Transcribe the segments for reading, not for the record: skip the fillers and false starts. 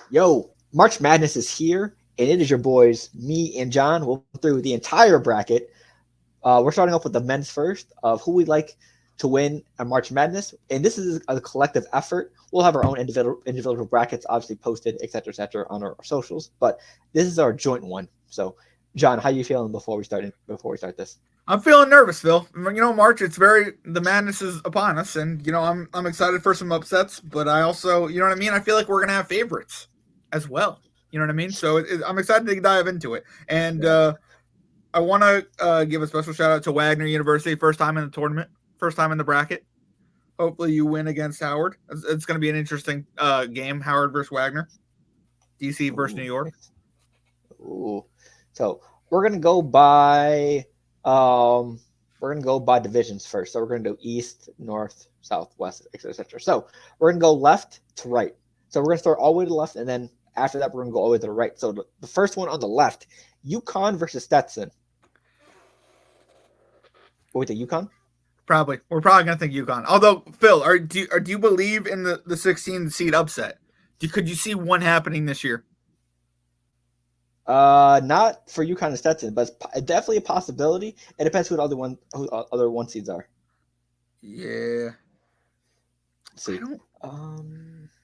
Yo, March Madness is here, and it is your boys, me and John. We'll go through the entire bracket. We're starting off with the men's first of who we'd like to win a March Madness, and this is a collective effort. We'll have our own individual brackets, obviously posted, etc., on our socials. But this is our joint one. So, John, how you feeling before we start this? I'm feeling nervous, Phil. March. It's the madness is upon us, and I'm excited for some upsets, but I also, you know what I mean. I feel like we're gonna have favorites as well. You know what I mean. So I'm excited to dive into it, and I want to give a special shout out to Wagner University. First time in the tournament, first time in the bracket. Hopefully, you win against Howard. It's going to be an interesting game. Howard versus Wagner, DC versus New Ooh, York. nice. Ooh. So we're gonna go by um divisions first. So we're gonna do east, north, south, west, etc. So we're gonna go left to right. So we're gonna start all the way to the left, and then after that we're gonna go all the way to the right. So the first one on the left, Yukon versus Stetson. What with the Yukon? Probably, we're probably going to think UConn. Although, Phil, do you believe in the 16 seed upset? Could you see one happening this year? Not for Yukon and Stetson, but it's definitely a possibility. It depends who other one seeds are. Yeah. Let's see.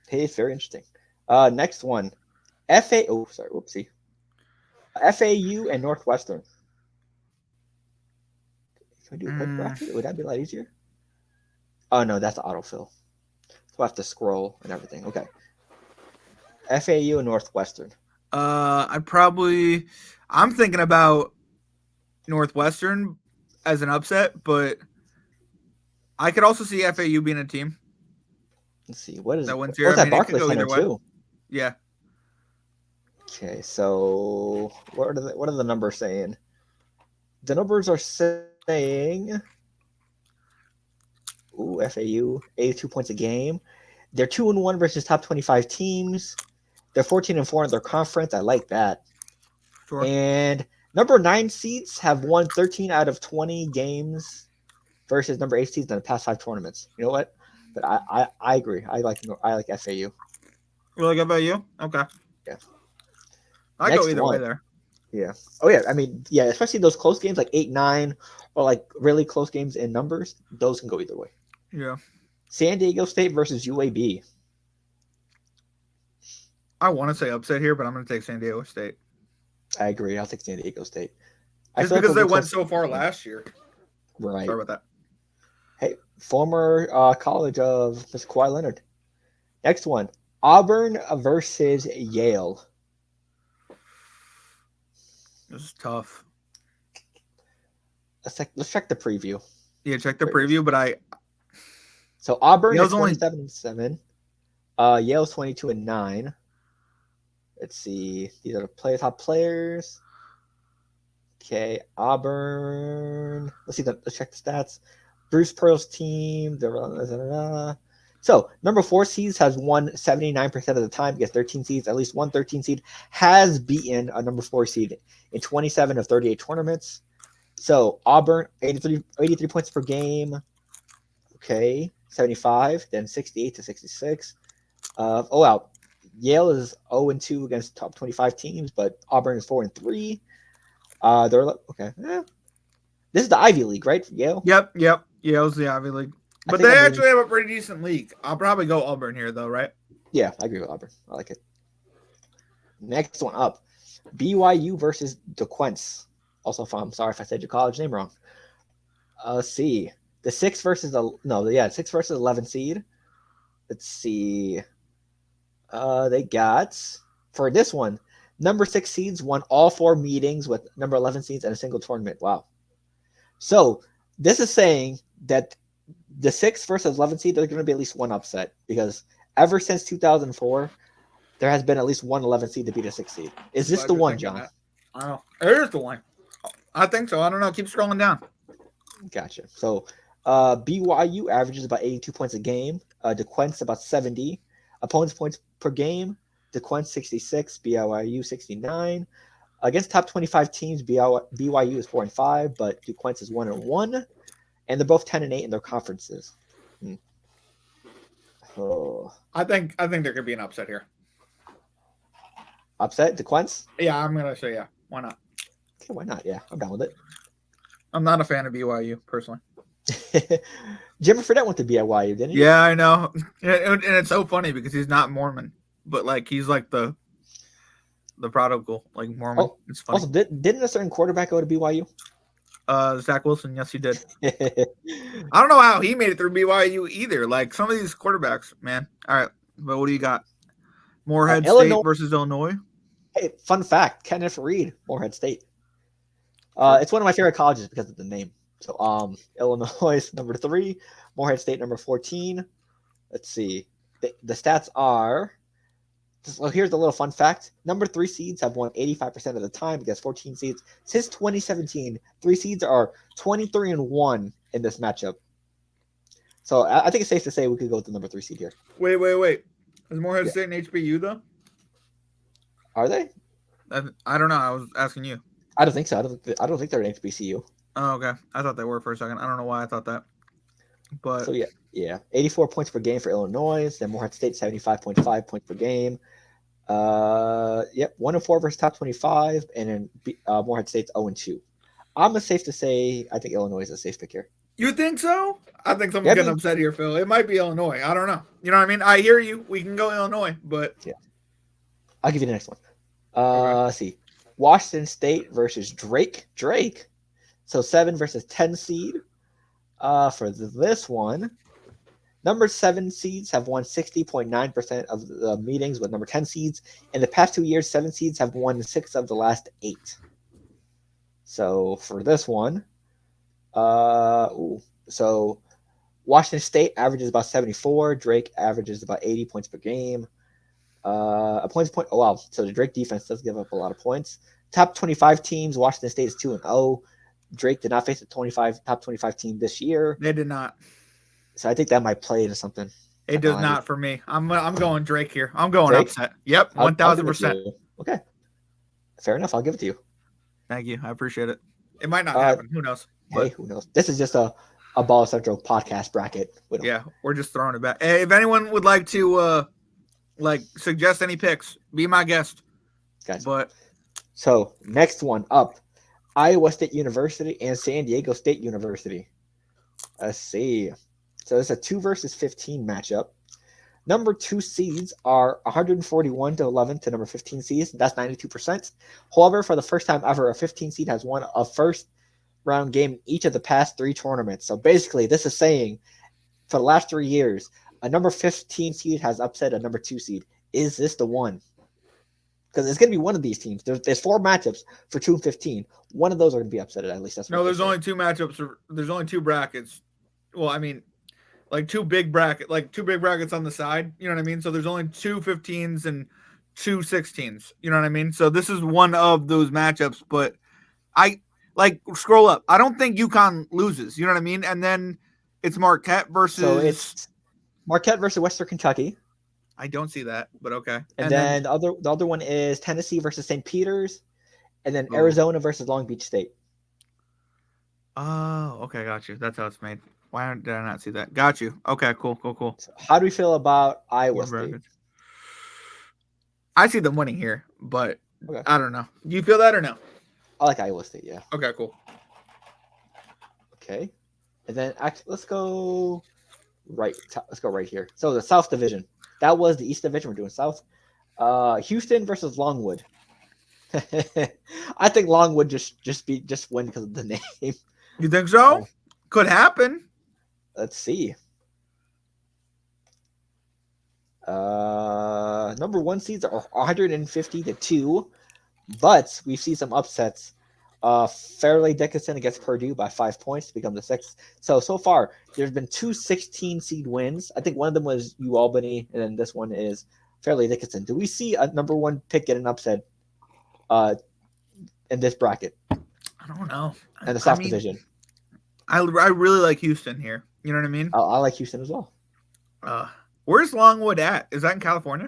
Hey, it's very interesting. Next one, FA. Oh, sorry, whoopsie. FAU and Northwestern. Can we do a quick bracket? Would that be a lot easier? Oh no, that's autofill. So I have to scroll and everything. Okay. FAU and Northwestern. I'm thinking about Northwestern as an upset, but I could also see FAU being a team Let's see. What is that wins Oh, here. it's I at mean, it could Barclays go Center either way. too. Yeah. Okay, so what are the numbers saying? The numbers are saying FAU 82 points a game. They're 2-1 versus top 25 teams. They're 14-4 in their conference. I like that. Sure. And number 9 seeds have won 13 out of 20 games versus number 8 seeds in the past 5 tournaments. You know what? But I agree. I like FAU. You like FAU? Okay. Yeah. I go Next either way one. there. Yeah. Oh yeah. I mean, yeah. Especially those close games like 8-9, or like really close games in numbers. Those can go either way. Yeah. San Diego State versus UAB. I want to say upset here, but I'm going to take San Diego State. I agree. I'll take San Diego State. I Just feel like because we'll they go went close. so far last year. Right. Sorry about that. Hey, former college of Mr. Kawhi Leonard. Next one, Auburn versus Yale. This is tough. Let's check the preview. Yeah, check the preview, but So Auburn is Yale's 27-7. Yale's 22-9. Let's see. These are the top players. Okay, Auburn. Let's check the stats. Bruce Pearl's team. So number 4 seeds has won 79% of the time against 13 seeds. At least one 13 seed has beaten a number 4 seed in 27 of 38 tournaments. So Auburn 83 points per game. Okay, 75, then 68 to 66. Oh wow, Yale is 0-2 against top 25 teams, but Auburn is 4-3. They're okay. This is the Ivy League, right? For Yale. Yep. Yale's the Ivy League, but they actually have a pretty decent league. I'll probably go Auburn here, though, right? Yeah, I agree with Auburn. I like it. Next one up, BYU versus DeQuince. Also, I'm sorry if I said your college name wrong. Let's see. The 6 versus 11 seed. Let's see. They got, for this one, number 6 seeds won all 4 meetings with number 11 seeds in a single tournament. Wow. So this is saying that the 6 versus 11 seed, there's going to be at least one upset, because ever since 2004, there has been at least one 11 seed to beat a 6 seed. Is this the one, John? I don't know. It is the one. I think so. I don't know. Keep scrolling down. Gotcha. So BYU averages about 82 points a game. DeQuince about 70. Opponents' points per game, DeQuince 66, BYU 69. Against top 25 teams, BYU is 4-5, but DeQuince is 1-1, and they're both 10-8 in their conferences. Oh. I think there could be an upset here. Upset DeQuence? Yeah, I'm gonna say yeah. Why not? Okay, why not? Yeah, I'm down with it. I'm not a fan of BYU personally. Jimmy Fredette went to BYU, didn't he? Yeah, I know, and it's so funny because he's not Mormon, but like he's like the prodigal like Mormon. Oh, It's funny. also, didn't a certain quarterback go to BYU? Zach Wilson, yes, he did. I don't know how he made it through BYU either. Like some of these quarterbacks, man. All right, but what do you got? Morehead State Illinois. versus Illinois. Hey, fun fact: Kenneth Reed, Morehead State. Sure. It's one of my favorite colleges because of the name. So, Illinois number 3, Morehead State number 14. Let's see. The stats are. Well, here's a little fun fact. Number 3 seeds have won 85% of the time against 14 seeds. Since 2017, 3 seeds are 23-1 in this matchup. So I think it's safe to say we could go with the number 3 seed here. Wait. Is Morehead State an HBU though? Are they? I don't know. I was asking you. I don't think so. I don't think they're an HBCU. Oh, okay. I thought they were for a second. I don't know why I thought that. But so yeah. 84 points per game for Illinois. Then Morehead State 75.5 points per game. 1-4 versus top 25, and then Morehead State's 0-2. I'm safe to say I think Illinois is a safe pick here. You think so? I think someone's getting upset here, Phil. It might be Illinois. I don't know. You know what I mean? I hear you. We can go Illinois, but yeah, I'll give you the next one. Okay. Let's see. Washington State versus Drake. So 7 versus 10 seed. For this one, number 7 seeds have won 60.9% of the meetings with number 10 seeds. In the past 2 years, 7 seeds have won 6 of the last 8. So for this one, so Washington State averages about 74. Drake averages about 80 points per game. A points point. Oh wow! So the Drake defense does give up a lot of points. Top 25 teams. Washington State is 2-0. Drake did not face a top 25 team this year. They did not. So I think that might play into something. It does not for me. I'm going Drake here. I'm going Drake? Upset. Yep, 1,000%. Okay, fair enough. I'll give it to you. Thank you. I appreciate it. It might not happen. Who knows? Hey, who knows? This is just a Ball Central podcast bracket. Yeah, we're just throwing it back. Hey, if anyone would like to suggest any picks, be my guest. Guys. But so next one up, Iowa State University and San Diego State University. Let's see. So it's a 2 versus 15 matchup. Number 2 seeds are 141-11 to number 15 seeds. That's 92%. However, for the first time ever, a 15 seed has won a first round game in each of the past 3 tournaments. So basically, this is saying for the last 3 years, a number 15 seed has upset a number 2 seed. Is this the one? Because it's going to be one of these teams. There's 4 matchups for 2 and 15. One of those are going to be upset. At least that's what there's only 2 matchups. There's only 2 brackets. Well, I mean, like 2 big brackets on the side. You know what I mean? So there's only 2 15s and 2 16s. You know what I mean? So this is one of those matchups. But I scroll up. I don't think UConn loses. You know what I mean? And then it's Marquette versus. So it's Marquette versus Western Kentucky. I don't see that, but okay. And then the other one is Tennessee versus St. Peter's, and then Arizona versus Long Beach State. Oh, okay, got you. That's how it's made. Why did I not see that? Got you. Okay, cool. So how do we feel about Iowa State? I see them winning here, but I don't know. Do you feel that or no? I like Iowa State, yeah. Okay, cool. Okay. And then let's go right. Let's go right here. So the South Division. That was the East Division. We're doing South. Houston versus Longwood. I think Longwood just win because of the name. You think so? Could happen. Let's see. Number 1 seeds are 150-2, but we see some upsets. Fairleigh Dickinson against Purdue by 5 points to become the 6th. So far, there's been 2 16 seed wins. I think one of them was UAlbany, and then this one is Fairleigh Dickinson. Do we see a number 1 pick get an upset in this bracket? I don't know. And the South Division. I really like Houston here. You know what I mean? I like Houston as well. Where's Longwood at? Is that in California?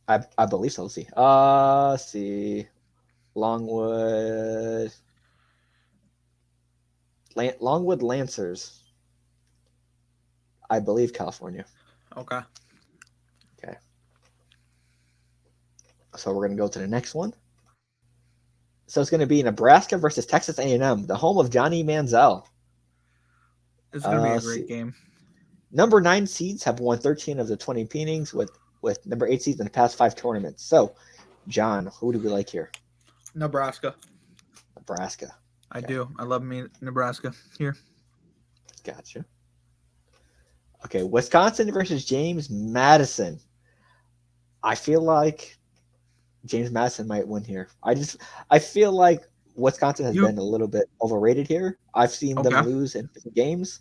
I believe so. Let's see. Longwood Lancers. I believe California. Okay. So we're going to go to the next one. So it's going to be Nebraska versus Texas A&M, the home of Johnny Manziel. It's going to be a Let's great see. game. Number 9 seeds have won 13 of the 20 meetings with number 8 seeds in the past 5 tournaments. So, John, who do we like here? Nebraska. Nebraska. I do. I love me Nebraska here. Gotcha. Okay, Wisconsin versus James Madison. I feel like James Madison might win here. I feel like Wisconsin has been a little bit overrated here. I've seen them lose in games.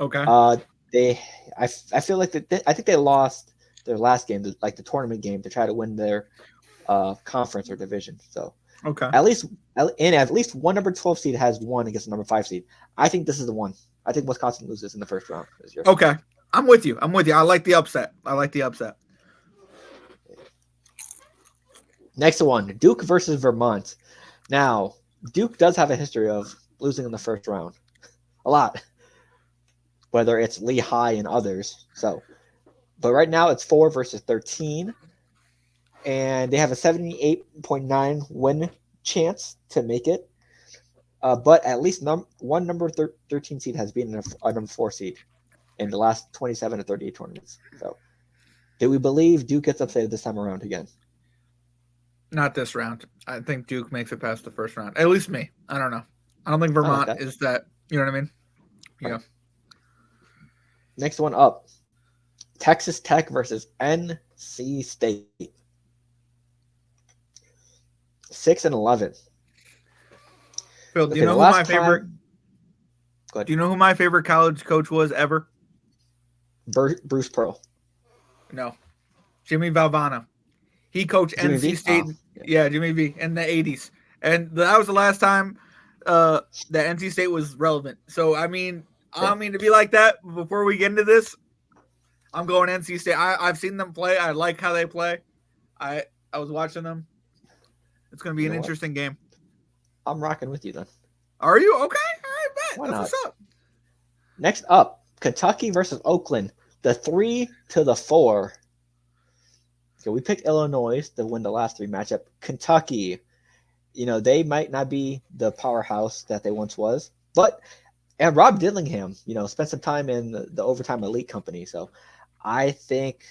Okay. I feel like I think they lost their last game, like the tournament game, to try to win their conference or division. So okay, at least one number 12 seed has won against the number 5 seed. I think this is the one. I think Wisconsin loses in the first round. Okay, I'm with you. I like the upset. Next one, Duke versus Vermont. Now, Duke does have a history of losing in the first round. A lot. Whether it's Lehigh and others. So, but right now it's 4 versus 13. And they have a 78.9 win chance to make it. But at least one number 13 seed has been a number 4 seed in the last 27 to 38 tournaments. So, do we believe Duke gets upset this time around again? Not this round. I think Duke makes it past the first round. At least me. I don't know. I don't think Vermont is that. You know what I mean? Yeah. Right. Next one up. Texas Tech versus NC State. 6-11. Phil, do you know who my favorite? Do you know who my favorite college coach was ever? Bruce Pearl. No, Jimmy Valvano. He coached NC State. Yeah, Jimmy V in the '80s, and that was the last time that NC State was relevant. So I don't mean to be like that. Before we get into this, I'm going NC State. I've seen them play. I like how they play. I was watching them. It's going to be an interesting game. I'm rocking with you then. Are you? Okay. All right, bet. That's what's up. Next up, Kentucky versus Oakland. The 3 to the 4. So we picked Illinois to win the last 3 matchup. Kentucky, they might not be the powerhouse that they once was. And Rob Dillingham, spent some time in the Overtime Elite Company. So I think,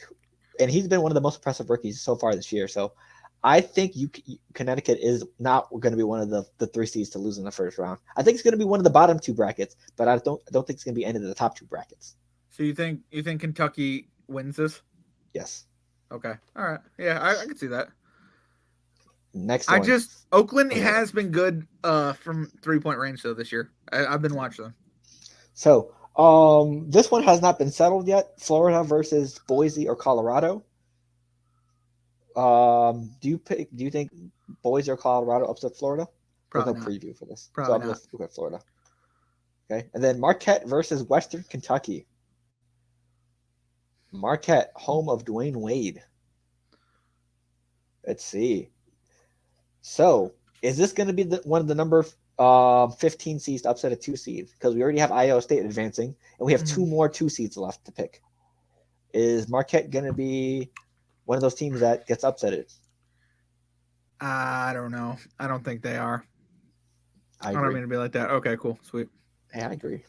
and he's been one of the most impressive rookies so far this year. So I think Connecticut is not going to be one of the 3 seeds to lose in the first round. I think it's going to be one of the bottom 2 brackets, but I don't think it's going to be any of the top 2 brackets. So you think Kentucky wins this? Yes. Okay. All right. Yeah, I can see that. Next one. Oakland has been good from 3-point range though this year. I've been watching them. So this one has not been settled yet. Florida versus Boise or Colorado. Do you think Boise or Colorado upset Florida? Probably There's no preview for this. Probably so I'm not. with Florida. Okay. And then Marquette versus Western Kentucky. Marquette, home of Dwayne Wade. Let's see. So, is this going to be one of the number 15 seeds to upset a 2 seed? Because we already have Iowa State advancing, and we have 2 more 2 seeds left to pick. Is Marquette going to be one of those teams that gets upsetted? I don't know. I don't think they are. I don't mean to be like that. Okay, cool. Sweet. Hey, I agree.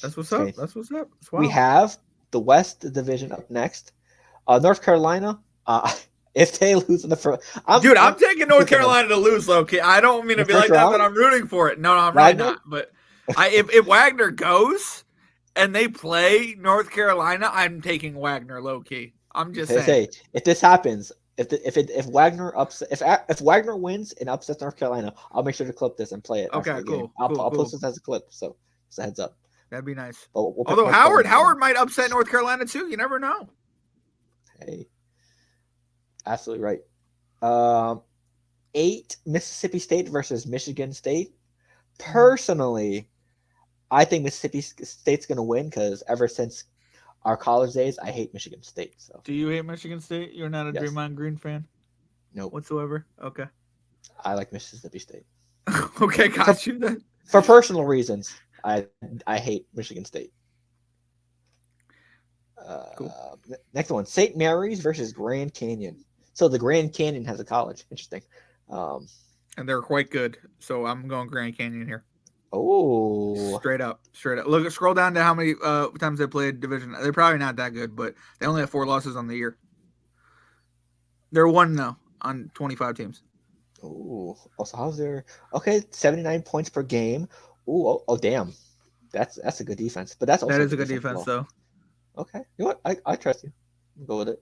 That's what's up. That's what's up. We have the West Division up next. North Carolina, if they lose in the first... I'm taking North Carolina to lose, low-key. I don't mean to be like that, but I'm rooting for it. No, I'm really not. But if Wagner goes and they play North Carolina, I'm taking Wagner low-key. I'm just saying. If this happens, if Wagner wins and upsets North Carolina, I'll make sure to clip this and play it. Okay, cool. I'll post this as a clip, so just a heads up. That'd be nice. Although Howard might upset North Carolina too. You never know. Hey, absolutely right. 8 Mississippi State versus Michigan State. Personally, I think Mississippi State's going to win because ever since our college days, I hate Michigan State. So, do you hate Michigan State? You're not a Draymond Green fan? Nope. Whatsoever? Okay. I like Mississippi State. Okay, got you then. For personal reasons, I hate Michigan State. Cool. Next one, St. Mary's versus Grand Canyon. So the Grand Canyon has a college. Interesting. Um, And they're quite good. So I'm going Grand Canyon here. oh, Straight up, straight up. Look, scroll down to how many times they played division. They're probably not that good, but they only have 4 losses on the year. They're 1-0 on 25 teams. oh. Also, how's their okay? 79 points per game. Oh, damn. That's a good defense, but that's That also a is a good good defense as defense, well. though. Okay, you know what? I trust you. I'll go with it.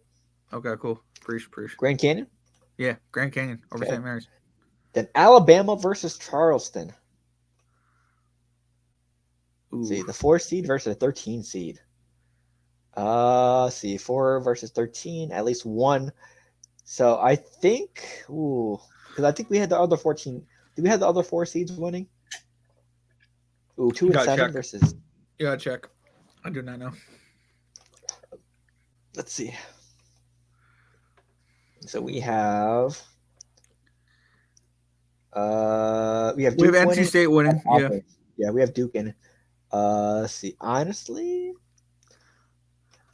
Okay, cool. Preach. Grand Canyon. Yeah, Grand Canyon over Okay. St. Mary's. Then Alabama versus Charleston. Ooh. See the 4 seed versus a 13 seed. See 4 versus 13, at least one. So I think, because I think we had the other 14. Did we have the other 4 seeds winning? Ooh, 2 You and gotta 7 check. versus. You gotta check. I do not know. Let's see. So we have we have We have Duke NC winning. State winning. Yeah. Yeah, we have Duke in. Let's see, honestly,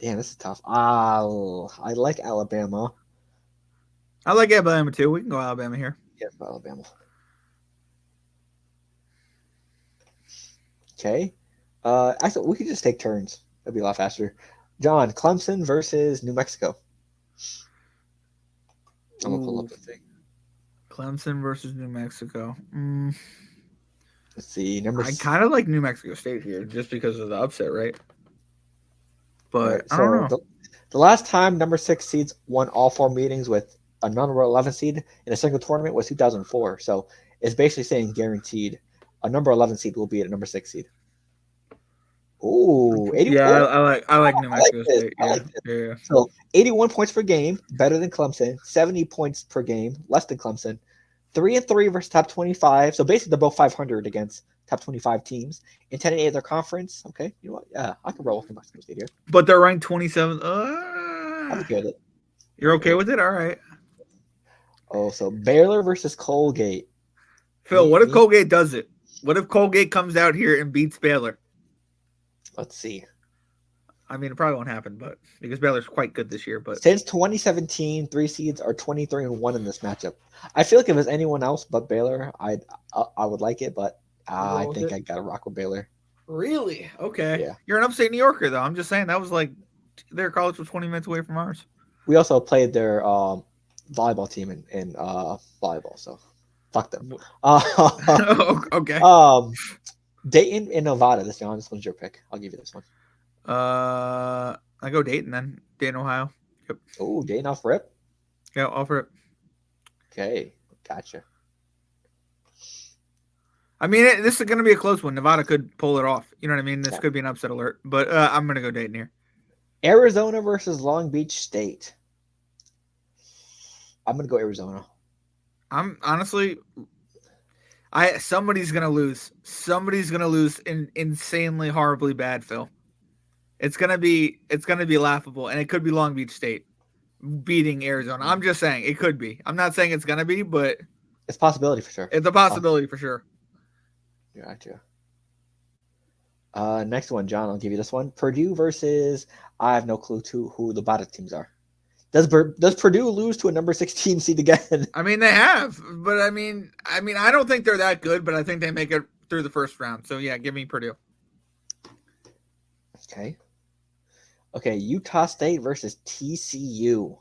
damn, this is tough. I like Alabama. I like Alabama too. We can go Alabama here. Yeah, Alabama. Okay. Actually, we could just take turns. That'd be a lot faster. John, Clemson versus New Mexico. I'm gonna pull up the thing. Clemson versus New Mexico. Let's see, I kind of like New Mexico State here just because of the upset, right? But right, I don't know. The last time number 6 seeds won all 4 meetings with a number 11 seed in a single tournament was 2004. So it's basically saying guaranteed a number 11 seed will be at a number 6 seed. Ooh, 80. Yeah, Oh, I like New Mexico this. State. I like this. Yeah. So 81 points per game, better than Clemson. 70 points per game, less than Clemson. 3-3 versus top 25. So basically, they're both 500 against top 25 teams. And 10-8 of their conference. Okay, you know what? Yeah, I can roll with New Mexico State here. But they're ranked 27th. I'm okay with it. You're okay with it? All right. Oh, so Baylor versus Colgate. Phil, what if Colgate does it? What if Colgate comes out here and beats Baylor? Let's see. I mean, it probably won't happen, but because Baylor's quite good this year. But since 2017, 3 seeds are 23-1 in this matchup. I feel like if it was anyone else but Baylor, I would like it, but I think I gotta rock with Baylor. Really? Okay. Yeah. You're an upstate New Yorker, though. I'm just saying that was like their college was 20 minutes away from ours. We also played their volleyball team in volleyball, so fuck them. Okay. Dayton and Nevada. This one's your pick. I'll give you this one. I go Dayton then. Dayton, Ohio. Yep. Oh, Dayton off rip. Yeah, offer it. Okay, gotcha. I mean, this is going to be a close one. Nevada could pull it off. You know what I mean? This could be an upset alert, but I'm going to go Dayton here. Arizona versus Long Beach State. I'm going to go Arizona. I'm honestly, somebody's going to lose. Somebody's going to lose insanely horribly bad, Phil. It's going to be laughable, and it could be Long Beach State beating Arizona. I'm just saying it could be. I'm not saying it's going to be, but it's a possibility for sure. It's a possibility for sure. Gotcha. Next one, John. I'll give you this one. Purdue versus. I have no clue who the bottom teams are. Does Purdue lose to a number 16 seed again? I mean, they have, but I mean, I don't think they're that good, but I think they make it through the first round. So yeah, give me Purdue. Okay. Utah State versus TCU.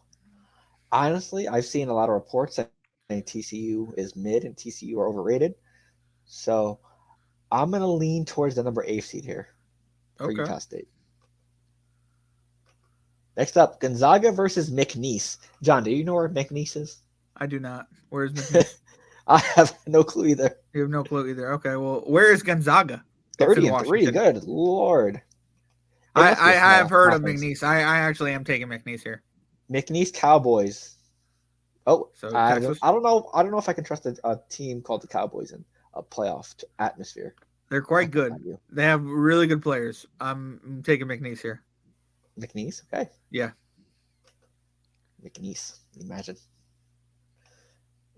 Honestly, I've seen a lot of reports saying TCU is mid and TCU are overrated. So I'm going to lean towards the number 8 seed here for Utah State. Next up, Gonzaga versus McNeese. John, do you know where McNeese is? I do not. Where is McNeese? I have no clue either. You have no clue either. Okay, well, where is Gonzaga? 30-3. Good Lord. I have heard of McNeese. I actually am taking McNeese here. McNeese Cowboys. Oh, so I don't know. I don't know if I can trust a team called the Cowboys in a playoff atmosphere. They're quite good. They have really good players. I'm taking McNeese here. McNeese? Okay. Yeah. McNeese. Imagine.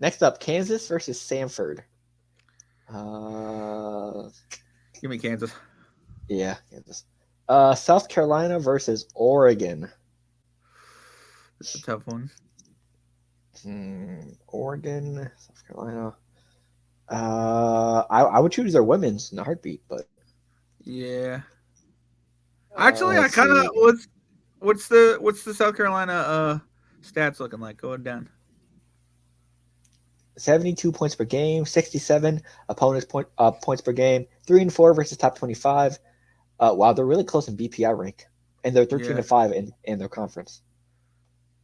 Next up, Kansas versus Samford. Give me Kansas. Yeah, Kansas. South Carolina versus Oregon. It's a tough one. Oregon, South Carolina. I would choose their women's in a heartbeat, but Yeah. Actually, I let's kind of see. what's the South Carolina stats looking like going down? 72 points per game, 67 opponents points per game, 3-4 versus top 25. Wow, they're really close in BPI rank, and they're 13-5 in their conference.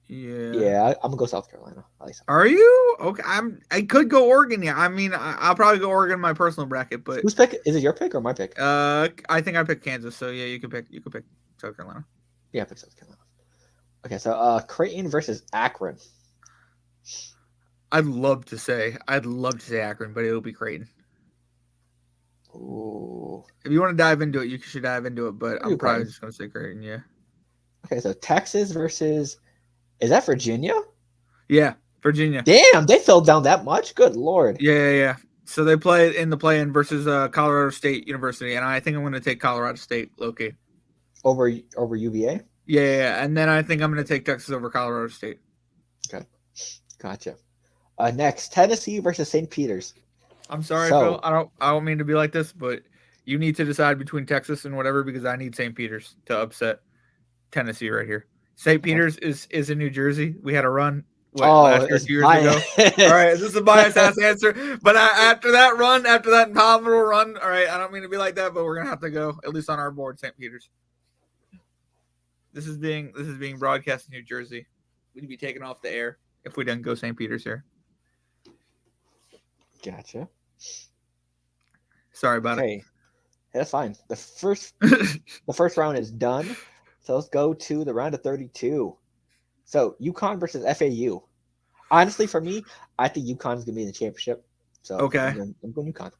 Yeah. Yeah, I'm gonna go South Carolina. I like South Are you okay? I could go Oregon. Yeah, I mean, I'll probably go Oregon in my personal bracket, but Whose pick is it? Your pick or my pick? I think I picked Kansas. So yeah, you could pick South Carolina. Yeah, I pick South Carolina. Okay, so Creighton versus Akron. I'd love to say Akron, but it'll be Creighton. Ooh. If you want to dive into it, you should dive into it. But I'm probably Creighton. just gonna say Creighton. Yeah. Okay, so Texas versus is that Virginia? Yeah, Virginia. Damn, they fell down that much. Good lord. Yeah. So they play in the play-in versus Colorado State University, and I think I'm going to take Colorado State, low-key. Over UVA. Yeah, and then I think I'm going to take Texas over Colorado State. Okay, gotcha. Next, Tennessee versus St. Peter's. I'm sorry, Phil. I don't mean to be like this, but you need to decide between Texas and whatever because I need St. Peter's to upset Tennessee right here. St. Peter's is in New Jersey. We had a run last year, 2 years ago. All right, this is a biased ass answer, but after that phenomenal run, all right, I don't mean to be like that, but we're gonna have to go at least on our board, St. Peter's. This is being broadcast in New Jersey. We'd be taken off the air if we didn't go St. Peter's here. Gotcha. Sorry about it. That's fine. The first round is done. So let's go to the round of 32. So UConn versus FAU. Honestly, for me, I think UConn's gonna be in the championship. So okay, I'm going UConn.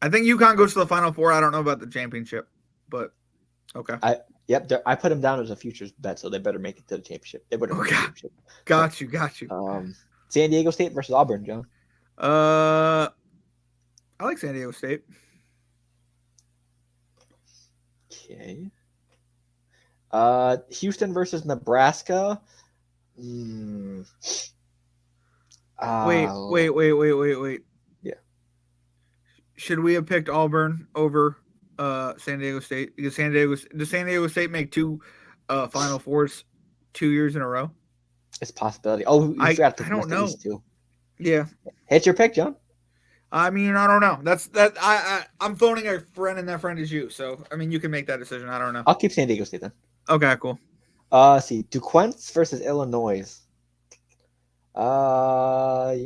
I think UConn goes to the Final Four. I don't know about the championship, but okay. I put them down as a futures bet, so they better make it to the championship. They better make the championship. Got you. San Diego State versus Auburn, John. I like San Diego State. Okay. Houston versus Nebraska. Wait. Yeah. Should we have picked Auburn over San Diego State? Because does San Diego State make two Final Fours 2 years in a row? It's a possibility. Oh, you forgot to pick the East too. Yeah. Hit your pick, John. I mean, I don't know. I'm phoning a friend, and that friend is you. So, I mean, you can make that decision. I don't know. I'll keep San Diego State then. Okay, cool. See, Duquesne versus Illinois. You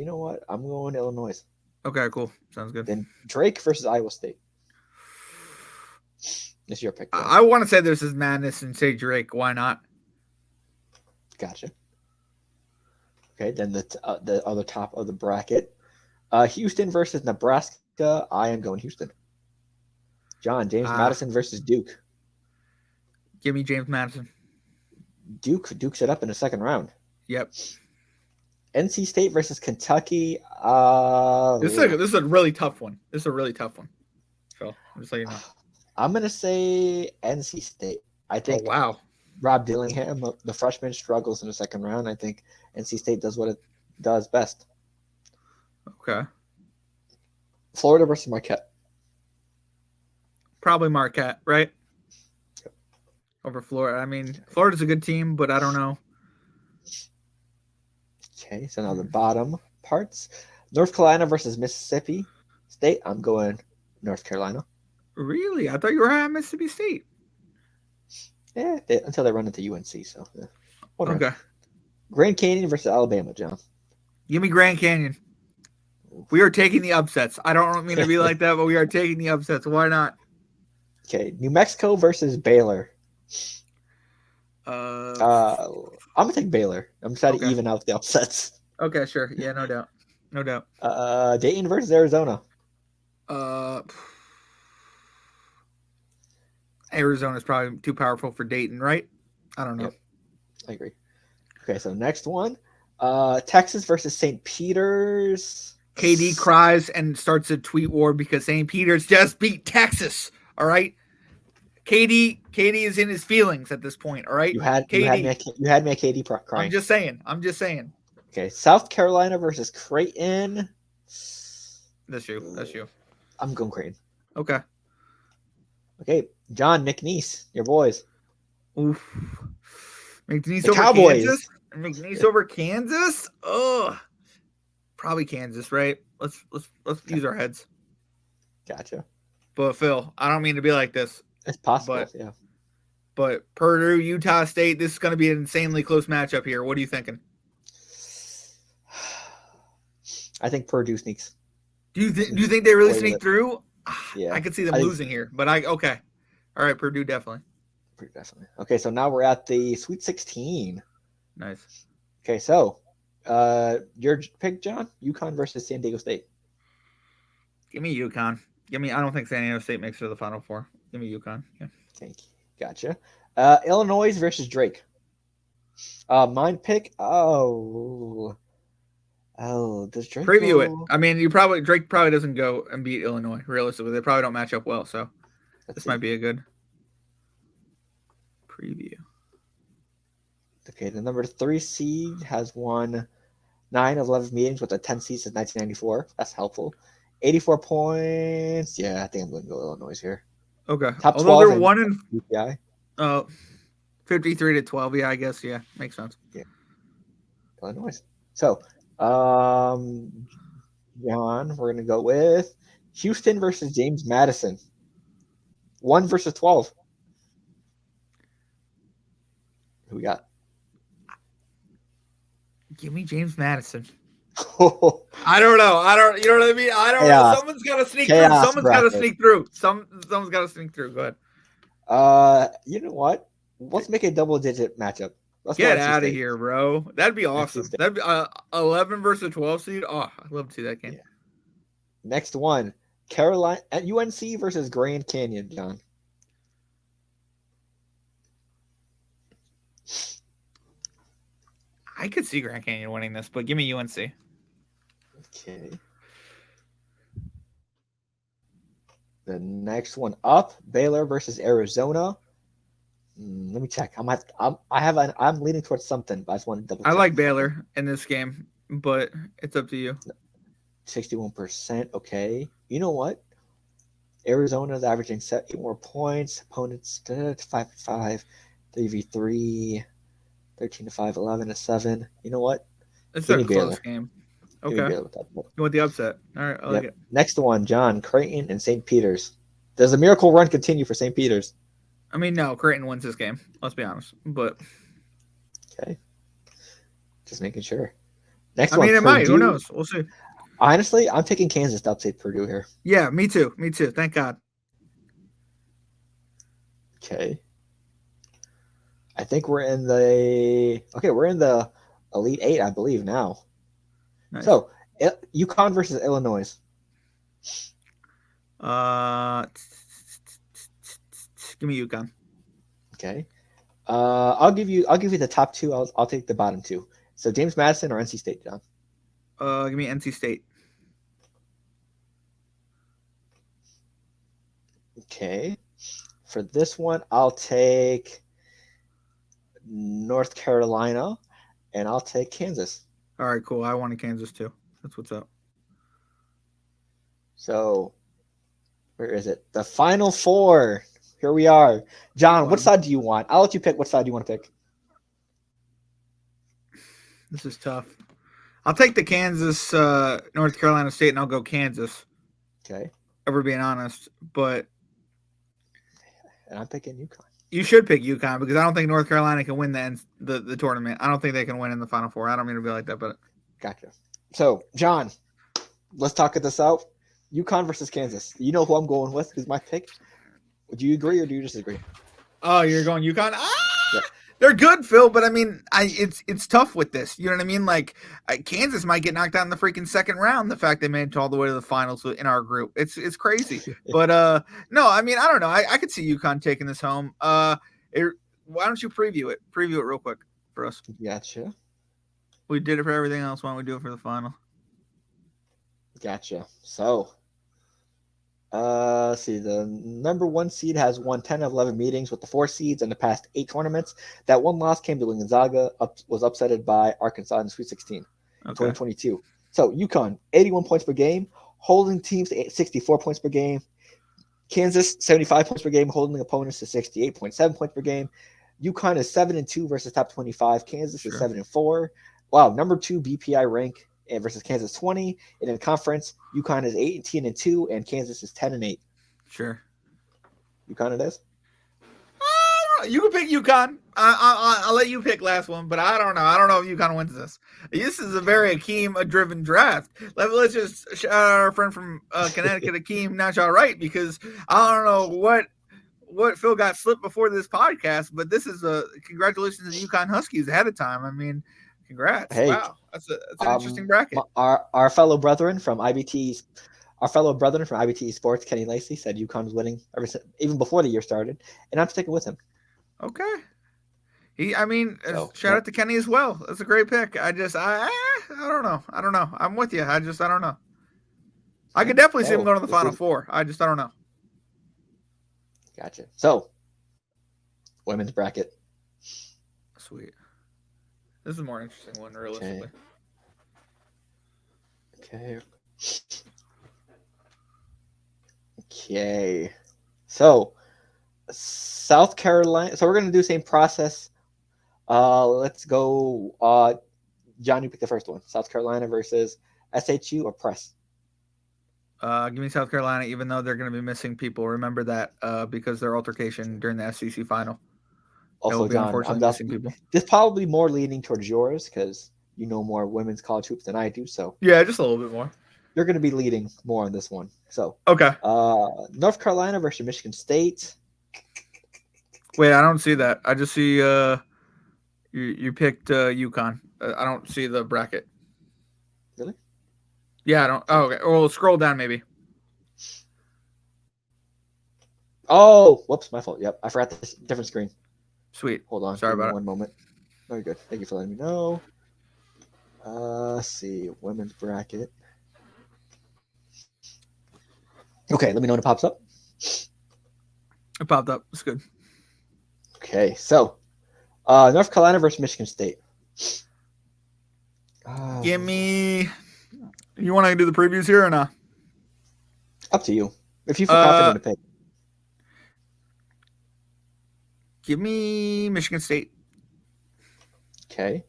know what? I'm going Illinois. Okay, cool. Sounds good. Then Drake versus Iowa State. This is your pick. John. I want to say this is madness and say Drake. Why not? Gotcha. Okay, then the other top of the bracket. Houston versus Nebraska. I am going Houston. John, James Madison versus Duke. Give me James Madison. Duke's it up in the second round. Yep. NC State versus Kentucky. This is a really tough one. Phil, I'm just letting you know. I'm gonna say NC State. I think. Oh, wow. Rob Dillingham, the freshman, struggles in the second round. I think NC State does what it does best. Okay. Florida versus Marquette. Probably Marquette, right? Yep. Over Florida. I mean, Florida's a good team, but I don't know. Okay, so now the bottom parts. North Carolina versus Mississippi State. I'm going North Carolina. Really? I thought you were high on Mississippi State. Yeah, until they run into UNC. So, yeah. Okay. Grand Canyon versus Alabama, John. Give me Grand Canyon. We are taking the upsets. I don't mean to be like that, but we are taking the upsets. Why not? Okay, New Mexico versus Baylor. I'm gonna take Baylor. I'm trying to even out the upsets. Okay, sure. Yeah, no doubt. Dayton versus Arizona. Arizona's probably too powerful for Dayton, right? I don't know. Yep. I agree. Okay, so next one. Texas versus St. Peter's. KD cries and starts a tweet war because St. Peter's just beat Texas. All right. KD is in his feelings at this point. All right. You had me at KD crying. I'm just saying. Okay, South Carolina versus Creighton. That's you. That's you. I'm going Creighton. Okay. Okay, John, Nick Neese, your boys. Oof. McNeese The over Kansas. Cowboys. McNeese over Kansas. Ugh. Probably Kansas, right? Let's use our heads. Gotcha. But Phil, I don't mean to be like this, It's possible, but yeah. Purdue, Utah State, this is going to be an insanely close matchup here. What are you thinking? I think Purdue sneaks. Do you think they really Wait a sneak minute. through? Yeah. I could see them I think losing here, but okay. All right, Purdue definitely. Purdue definitely. Okay, so now we're at the Sweet 16. Nice. Okay, so your pick, John? UConn versus San Diego State. Give me UConn. I don't think San Diego State makes it to the Final Four. Give me UConn. Yeah. Okay, gotcha. Illinois versus Drake. Mine pick. Oh, does Drake Preview it. go? I mean, Drake probably doesn't go and beat Illinois. Realistically, they probably don't match up well. So this might be a good preview. Okay, the number 3 seed has won 9 of 11 meetings with the 10 seed since 1994. That's helpful. 84 points. Yeah, I think I'm going to go Illinois here. Okay. Top Although 12 they're 1 in UPI. 53 to 12. Yeah, I guess. Yeah, makes sense. Yeah, Illinois. So, John, we're going to go with Houston versus James Madison. 1 versus 12. Who we got? Give me James Madison. I don't know. You know what I mean? I don't know. Someone's got to sneak through. Someone's got to sneak through. Someone's got to sneak through. Go ahead. You know what? Let's make a double-digit matchup. Let's get out of here, bro. That'd be awesome. That'd be 11 versus 12 seed. Oh, I'd love to see that game. Yeah. Next one, Carolina at UNC versus Grand Canyon, John. I could see Grand Canyon winning this, but give me UNC. Okay. The next one up, Baylor versus Arizona. Let me check. I'm leaning towards something, but I just want to double check. I like Baylor in this game, but it's up to you. 61%. Okay. You know what? Arizona's averaging 8 more points. Opponents 5-5, 3v3, 13-5, 11-7. You know what? It's a close game. Okay. You want the upset? All right, I like it. Next one, John, Creighton and St. Peter's. Does the miracle run continue for St. Peter's? I mean, no, Creighton wins this game. Let's be honest. But okay, just making sure. Next one, I mean, it might. Who knows? We'll see. Honestly, I'm taking Kansas to upset Purdue here. Yeah, me too. Me too. Thank God. Okay. I think we're in the Elite 8, I believe now. Nice. So, UConn versus Illinois. Give me UConn. Okay. I'll give you the top 2. I'll take the bottom 2. So James Madison or NC State, John? Give me NC State. Okay. For this one, I'll take North Carolina, and I'll take Kansas. All right, cool. I wanted Kansas too. That's what's up. So, where is it? The Final Four. Here we are. John, what side do you want? I'll let you pick what side you want to pick. This is tough. I'll take the Kansas, North Carolina State, and I'll go Kansas. Okay. Ever being honest, but. And I'm picking UConn. You should pick UConn because I don't think North Carolina can win the tournament. I don't think they can win in the Final Four. I don't mean to be like that, but. Gotcha. So, John, let's talk this out. UConn versus Kansas. You know who I'm going with? Who's my pick? Do you agree or do you disagree? Oh, you're going UConn? Yep. They're good, Phil, but I mean, it's tough with this. You know what I mean? Like, Kansas might get knocked out in the freaking second round. The fact they made it all the way to the finals in our group, it's crazy. But no, I mean, I don't know. I could see UConn taking this home. Why don't you preview it? Preview it real quick for us. Gotcha. We did it for everything else. Why don't we do it for the final? Gotcha. So. See, the number 1 seed has won 10 of 11 meetings with the 4 seeds in the past 8 tournaments. That one loss came to Gonzaga, was upsetted by Arkansas in the Sweet 16. Okay. 2022. So UConn, 81 points per game, holding teams to 64 points per game. Kansas, 75 points per game, holding opponents to 68.7 points per game. UConn is 7-2 versus top 25. Kansas is Sure. 7-4. Wow, number 2 BPI rank versus Kansas 20. And in conference, UConn is 18-2 and Kansas is 10-8. Sure. UConn it is. You can pick UConn. I'll let you pick last one, but I don't know. I don't know if UConn wins this. This is a very Akeem-driven draft. Let's just shout out our friend from Connecticut, Akeem, not y'all right, because I don't know what Phil got slipped before this podcast, but this is a congratulations to the UConn Huskies ahead of time. I mean, congrats! Hey, Wow, that's an interesting bracket. our fellow brethren from IBT's Sports, Kenny Lacey, said UConn was winning even before the year started, and I'm sticking with him. Okay. So, Shout out to Kenny as well. That's a great pick. I don't know. I don't know. I'm with you. I don't know. I could definitely see him going to the Final Four. I don't know. Gotcha. So, women's bracket. Sweet. This is a more interesting one, realistically. Okay. So, South Carolina. So we're gonna do the same process. Let's go. John, you pick the first one. South Carolina versus SHU or Press. Give me South Carolina, even though they're going to be missing people. Remember that because their altercation during the SEC final. Also, John, I'm missing people. This probably more leaning towards yours because you know more women's college hoops than I do. So yeah, just a little bit more. You're going to be leading more on this one. So okay. North Carolina versus Michigan State. Wait, I don't see that. I just see you picked UConn. I don't see the bracket. Really? Yeah, I don't. Oh, okay. Well, scroll down maybe. Oh, whoops, my fault. Yep, I forgot this different screen. Sweet. Hold on. Sorry about it. One moment. Very good. Thank you for letting me know. Let's see. Women's bracket. Okay, let me know when it pops up. It popped up. It's good. Okay, so North Carolina versus Michigan State. Give me. You want to do the previews here or not? Up to you. If you feel confident to pick. Give me Michigan State. Okay.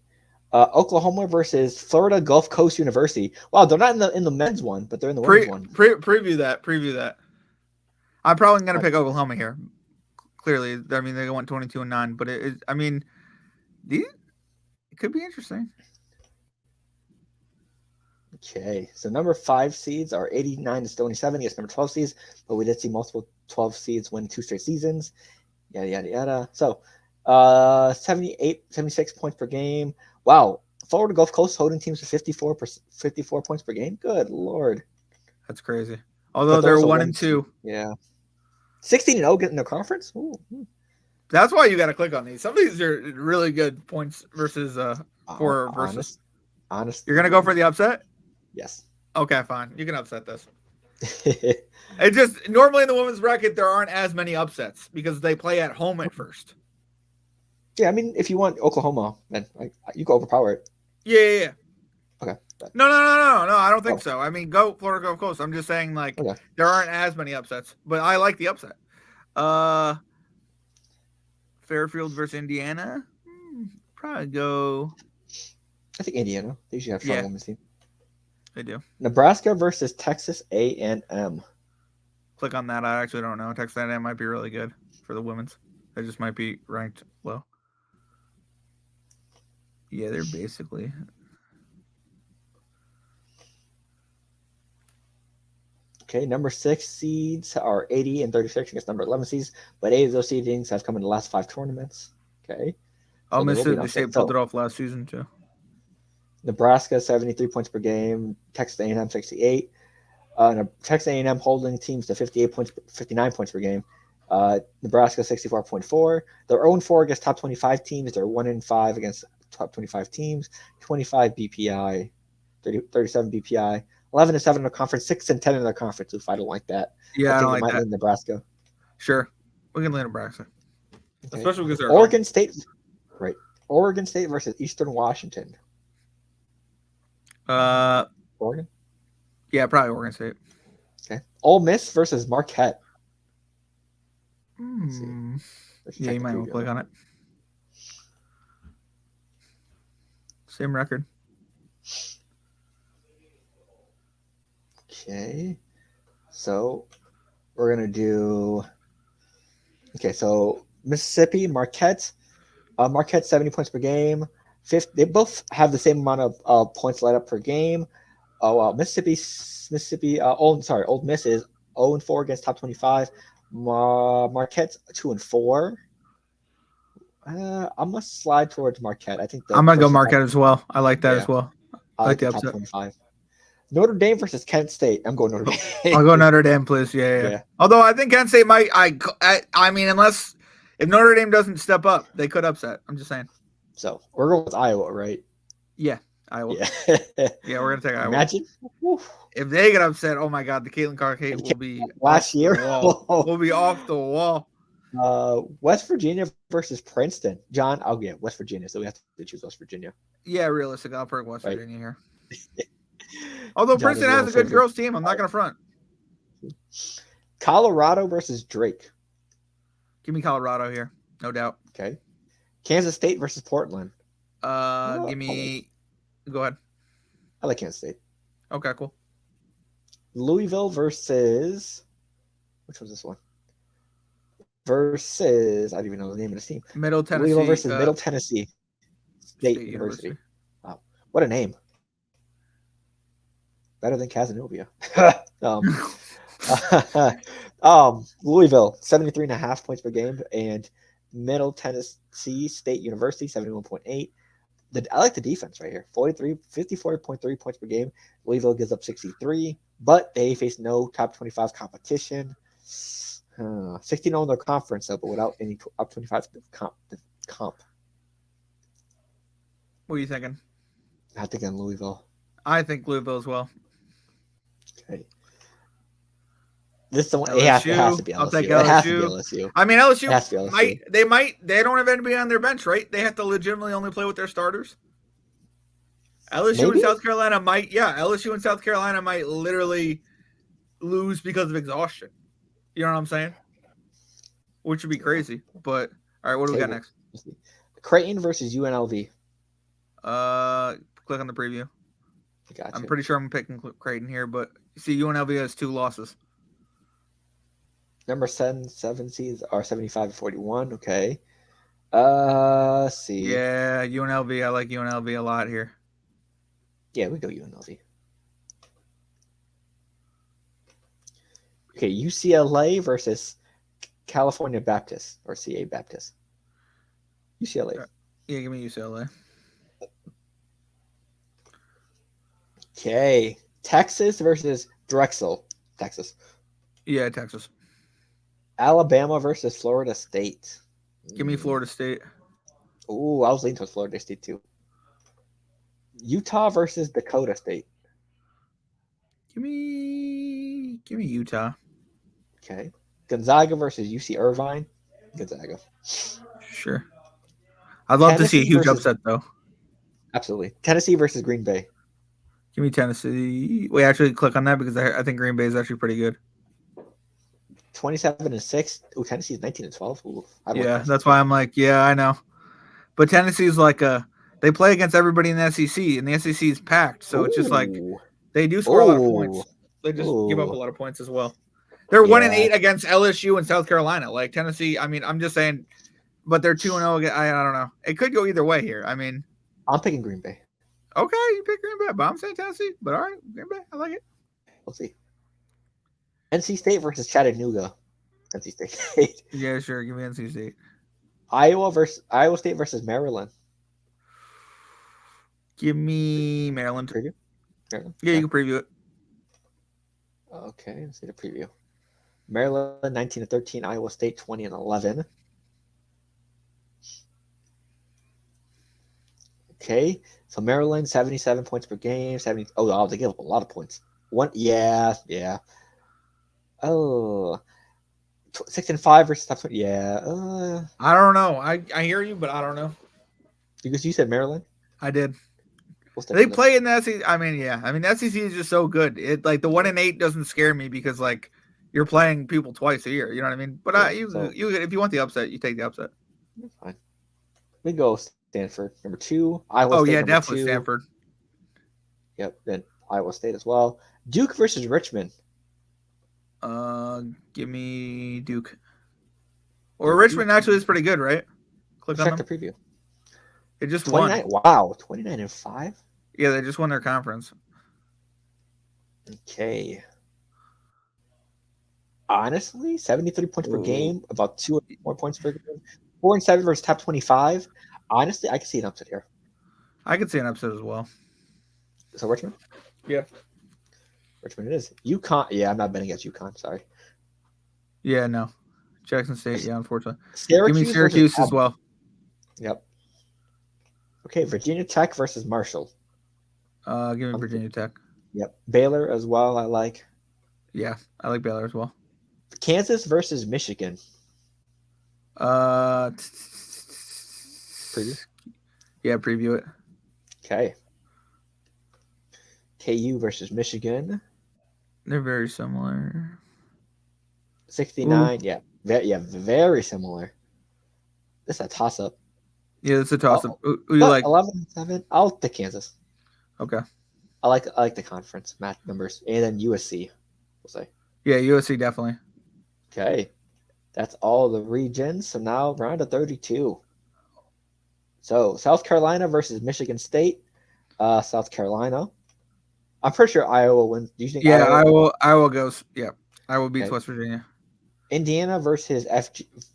Oklahoma versus Florida Gulf Coast University. Wow, they're not in the men's one, but they're in the women's one. Preview that. I'm probably going to pick Oklahoma here. Clearly, I mean they went 22-9, but it could be interesting. Okay, so number 5 seeds are 89-77 against number 12 seeds, but we did see multiple 12 seeds win 2 straight seasons. Yada yada yada. So, 76 points per game. Wow, Florida Gulf Coast holding teams to 54 points per game. Good lord, that's crazy. Although they're 1-2. Yeah, 16-0 getting the conference. Ooh. That's why you got to click on these. Some of these are really good points versus versus. Honest. You're gonna go for the upset? Yes. Okay, fine. You can upset this. It just normally in the women's bracket there aren't as many upsets because they play at home at first. Yeah, I mean, if you want Oklahoma, then you can overpower it. Yeah. Okay. No. I don't think so. I mean, go Florida Gulf Coast. I'm just saying, like, there aren't as many upsets, but I like the upset. Fairfield versus Indiana. Probably go. I think Indiana. They usually have strong women's team. They do. Nebraska versus Texas A&M. Click on that. I actually don't know. Texas A&M might be really good for the women's. They just might be ranked low. Yeah, they're basically. Okay, number 6 seeds are 80-36 against number 11 seeds, but 8 of those seedings have come in the last 5 tournaments. Okay. So Mississippi State pulled it off last season too. Nebraska 73 points per game, Texas A&M 68. Texas A&M holding teams to 59 points per game. Nebraska 64.4. They're 0-4 against top 25 teams. They're 1-5 against top 25 teams. 25 BPI, 37 BPI. 11-7 in the conference, 6-10 in the conference. If I don't like that, yeah, I think it might lean Nebraska. Sure, we can lean Nebraska, especially because they're Oregon State. Right, Oregon State versus Eastern Washington. Oregon. Yeah, probably Oregon State. Okay. Ole Miss versus Marquette. Let's see. Let's Yeah, check you the might want preview to click on it. Same record. Okay. So we're gonna do. Okay, so Mississippi, Marquette. Marquette 70 points per game. They both have the same amount of points let up per game. Oh wow, Mississippi. Old Miss is 0-4 against top 25. Marquette's 2-4. I must slide towards Marquette. I think the I'm gonna go versus top, Marquette as well. I like that yeah, as well. I I like like the the top upset. 25. Notre Dame versus Kent State. I'm going Notre Dame. I'll go Notre Dame, please. Yeah. Yeah. Although I think Kent State might. I mean, unless if Notre Dame doesn't step up, they could upset. I'm just saying. So we're going with Iowa, right? Yeah, Iowa. Yeah. Yeah, we're gonna take Iowa. Imagine. Woof. If they get upset, oh my god, the Caitlin Clark hate And will be last off year. the wall. We'll be off the wall. West Virginia versus Princeton. John, I'll get West Virginia, so we have to choose West Virginia. Yeah, realistic. I'll pick West Right. Virginia here. Although John Princeton has a good girls team, I'm not gonna front. Colorado versus Drake. Give me Colorado here, no doubt. Okay. Kansas State versus Portland. Give me. Go ahead. I like Kansas State. Okay, cool. Louisville versus. Which was this one? Versus. I don't even know the name of the team. Middle Tennessee. Louisville versus Middle Tennessee State University. Wow. What a name. Better than Casanova. Louisville, 73.5 points per game, and Middle Tennessee State University, 71.8. I like the defense right here. 54.3 points per game. Louisville gives up 63, but they face no top 25 competition. 16 on their conference, though, but without any top 25 comp. What are you thinking? I think in Louisville. I think Louisville as well. Okay. This is the one. LSU. It has to be LSU. I'll take LSU. It has to be LSU. LSU. I mean, LSU, It has to be LSU. they don't have anybody on their bench, right? They have to legitimately only play with their starters. LSU and South Carolina LSU and South Carolina might literally lose because of exhaustion. You know what I'm saying? Which would be crazy. But all right, what do we got next? Creighton versus UNLV. Click on the preview. Gotcha. I'm pretty sure I'm picking Creighton here, but see, UNLV has 2 losses. Number 7 seeds are 75-41. Okay. Let's see. Yeah, UNLV. I like UNLV a lot here. Yeah, we go UNLV. Okay, UCLA versus California Baptist or CA Baptist. UCLA. Yeah, give me UCLA. Okay, Texas versus Drexel. Texas. Yeah, Texas. Alabama versus Florida State. Give me Florida State. Ooh, I was leaning towards Florida State too. Utah versus Dakota State. Give me Utah. Okay. Gonzaga versus UC Irvine. Gonzaga. Sure. I'd love to see a huge upset though. Absolutely. Tennessee versus Green Bay. Give me Tennessee. Wait, actually click on that because I think Green Bay is actually pretty good. 27-6. Ooh, Tennessee's 19-12. Ooh, yeah, that's why I'm like, yeah, I know. But Tennessee's like they play against everybody in the SEC, and the SEC is packed, so it's just like they do score a lot of points. They just give up a lot of points as well. They're 1-8 against LSU and South Carolina. Like Tennessee, I mean, I'm just saying, but they're 2-0. I don't know. It could go either way here. I mean, I'm picking Green Bay. Okay, you pick Green Bay, but I'm saying Tennessee. But all right, Green Bay, I like it. We'll see. NC State versus Chattanooga. NC State. Yeah, sure. Give me NC State. Iowa State versus Maryland. Give me Maryland. Preview? Maryland. Yeah, you can preview it. Okay, let's see the preview. Maryland 19-13, Iowa State 20-11. Okay, so Maryland 77 points per game. 70. Oh, wow, they give up a lot of points. Yeah. Oh, 6-5 versus top 20. Yeah. I don't know. I hear you, but I don't know. Because you said Maryland. I did. We'll stick They with this. play in the SEC. I mean, yeah. I mean, the SEC is just so good. It like the 1-8 doesn't scare me because like you're playing people twice a year. You know what I mean? But Yeah, you so if you want the upset, you take the upset. fine. We go Stanford number 2, Iowa Oh State yeah, number definitely 2. Stanford. Yep, then Iowa State as well. Duke versus Richmond. Give me Duke. Or Duke. Richmond actually is pretty good, right? Click Let's on check the them. preview. It just won. 29. Wow, 29-5. Yeah, they just won their conference. Okay. Honestly, 73 points per Ooh. game, about 2 more points per game. 4-7 versus top 25. Honestly, I can see an upset here. I could see an upset as well. So Richmond? Yeah. Richmond it is. UConn. Yeah, I'm not betting against UConn. Sorry. Yeah, no. Jackson State, yeah, unfortunately. Give me Syracuse versus Syracuse as Auburn. well. Yep. Okay, Virginia Tech versus Marshall. Give me Virginia Tech. Yep. Baylor as well, I like. Yeah, I like Baylor as well. Kansas versus Michigan. Preview. Yeah, preview it. Okay. KU versus Michigan. They're very similar. 69. Ooh. Yeah. Very similar. This is a toss up. Yeah, it's a toss up. Oh, Who you but like? 11-7. I'll take Kansas. Okay. I like the conference match numbers. And then USC, we'll say. Yeah, USC definitely. Okay. That's all the regions. So now round of 32. So South Carolina versus Michigan State. South Carolina. I'm pretty sure Iowa wins. Do you think Yeah, Iowa? Iowa goes. Yeah, Iowa beats Okay. West Virginia. Indiana versus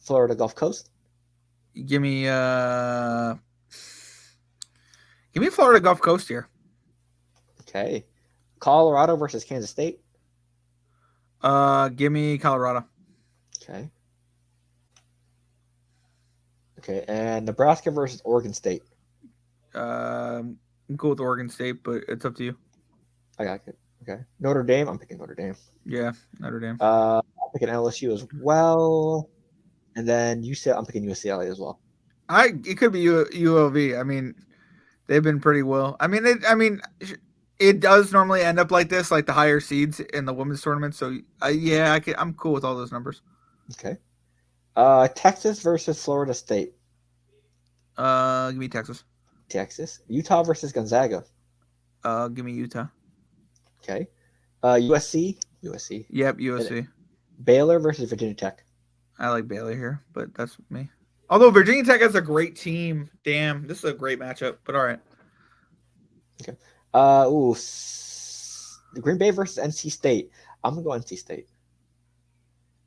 Florida Gulf Coast. Give me Florida Gulf Coast here. Okay. Colorado versus Kansas State. Give me Colorado. Okay. Okay. And Nebraska versus Oregon State. I'm cool with Oregon State, but it's up to you. I got it. Okay. Notre Dame. I'm picking Notre Dame. Yeah, Notre Dame. I'm picking LSU as well. And then I'm picking UCLA as well. It could be UOV. I mean, they've been pretty well. I mean, it does normally end up like this, like the higher seeds in the women's tournament. So yeah, I'm cool with all those numbers. Okay. Texas versus Florida State. Give me Texas. Texas. Utah versus Gonzaga. Give me Utah. Okay. USC. USC. Yep, USC. Baylor versus Virginia Tech. I like Baylor here, but that's me. Although Virginia Tech has a great team. Damn, this is a great matchup, but all right. Okay. Green Bay versus NC State. I'm going to go NC State.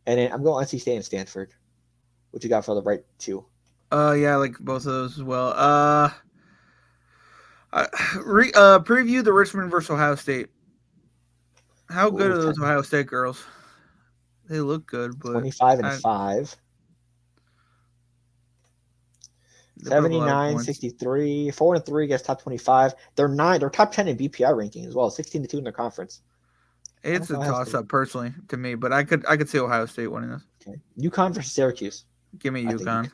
And then I'm going NC State and Stanford. What you got for the right two? Yeah, I like both of those as well. Preview the Richmond versus Ohio State. How good are those Ohio State girls? They look good, but 25-5. 79-63, 4-3 against top 25. They're top 10 in BPI ranking as well, 16-2 in their conference. It's a toss up personally to me, but I could see Ohio State winning this. Okay. UConn versus Syracuse. Give me UConn.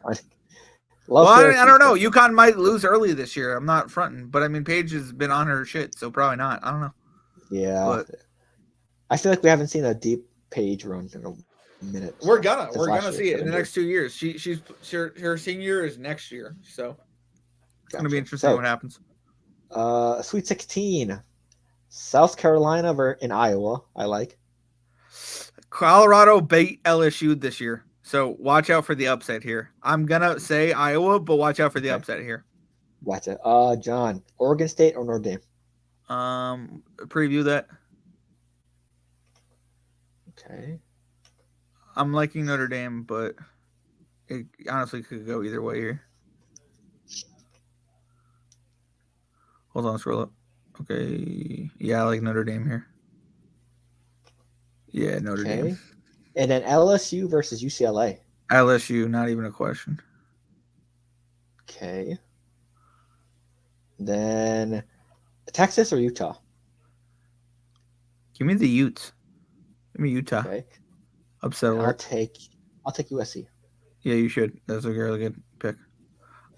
Syracuse, I don't know. UConn might lose early this year. I'm not fronting, but I mean Paige has been on her shit, so probably not. I don't know. Yeah, but I feel like we haven't seen a deep Paige run in a minute. We're gonna see it in the next 2 years. She's her senior year is next year, so it's gonna be interesting what happens. Sweet 16, South Carolina in Iowa. I like. Colorado beat LSU this year, so watch out for the upset here. I'm gonna say Iowa, but watch out for the upset here. Gotcha. John, Oregon State or Notre Dame? Preview that. Okay. I'm liking Notre Dame, but it honestly could go either way here. Hold on, scroll up. Okay. Yeah, I like Notre Dame here. Yeah, Notre Dame. And then LSU versus UCLA. LSU, not even a question. Okay. Then Texas or Utah? Give me the Utes. Give me Utah. Okay. Upset alert. I'll take USC. Yeah, you should. That's a really good pick.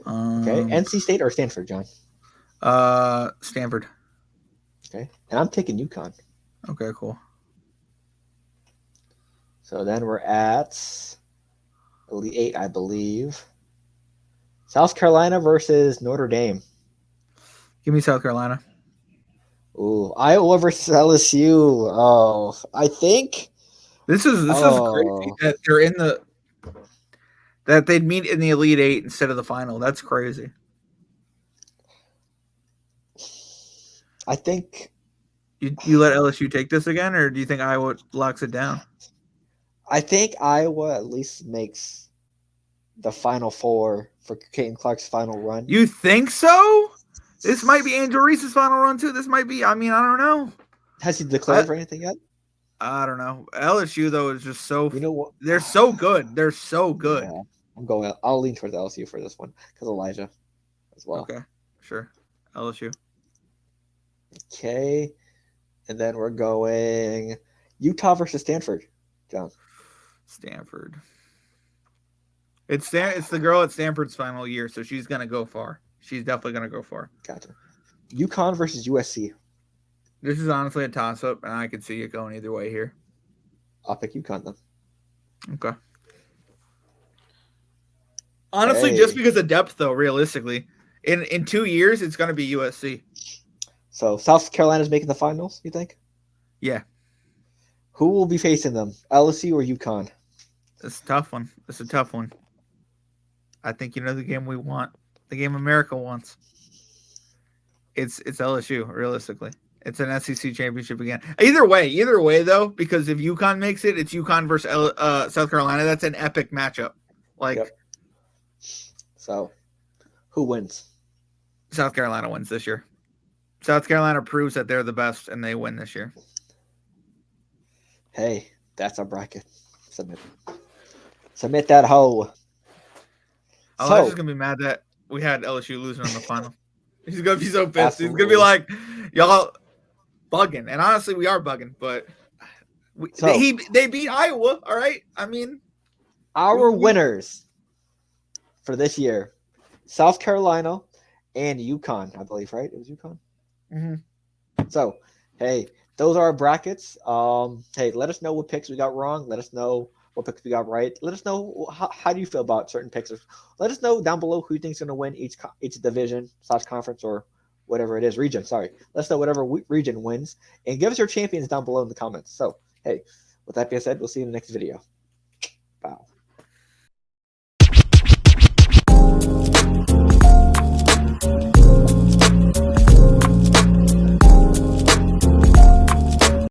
Okay. NC State or Stanford, John? Stanford. Okay, and I'm taking UConn. Okay, cool. So then we're at Elite Eight, I believe. South Carolina versus Notre Dame. Give me South Carolina. Ooh, Iowa versus LSU. Oh, I think. This is crazy Oh, that they're in the that they'd meet in the Elite Eight instead of the final. That's crazy. I think. You let LSU take this again, or do you think Iowa locks it down? I think Iowa at least makes the Final Four for Caitlin Clark's final run. You think so? This might be Angel Reese's final run too. This might be. I mean, I don't know. Has he declared I for anything yet? I don't know. LSU though is just so. You know what? They're so good. They're so good. Yeah, I'm going. I'll lean towards LSU for this one because Elijah as well. Okay, sure. LSU. Okay, and then we're going Utah versus Stanford. John. Stanford. It's the girl at Stanford's final year, so she's gonna go far. She's definitely gonna go far. Gotcha. UConn versus USC. This is honestly a toss up, and I could see it going either way here. I'll pick UConn then. Okay. Honestly, just Okay. because of depth, though, realistically, in 2 years, it's gonna be USC. So South Carolina's making the finals, you think? Yeah, Who will be facing them? LSU or UConn? it's a tough one. It's a tough one. I think you know the game we want, the game America wants. It's LSU. Realistically, it's an SEC championship again. Either way though, because if UConn makes it, it's UConn versus South Carolina. That's an epic matchup. Like Yep. So who wins? South Carolina wins this year. South Carolina proves that they're the best, and they win this year. Hey, that's our bracket. Submit that hoe. Elijah's gonna be mad that we had LSU losing in the final. He's gonna be so pissed. Absolutely. He's gonna be like, "Y'all bugging," and honestly, we are bugging. But they beat Iowa. All right. I mean, our winners for this year: South Carolina and UConn. I believe, right? It was UConn. Mm-hmm. So, hey, those are our brackets. Hey, let us know what picks we got wrong. Let us know what picks we got right. Let us know how do you feel about certain picks. Let us know down below who you think is going to win each division / conference or whatever it is, region. Sorry, let us know whatever region wins, and give us your champions down below in the comments. So, hey, with that being said, we'll see you in the next video.